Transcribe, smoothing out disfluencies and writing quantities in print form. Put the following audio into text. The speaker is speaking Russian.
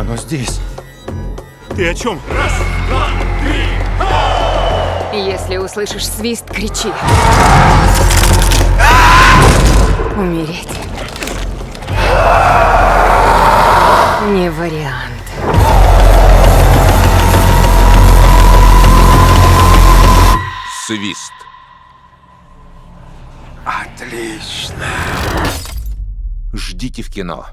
Оно здесь. Ты о чем? Если услышишь свист, кричи. Умереть не вариант. Свист. Отлично. Ждите в кино.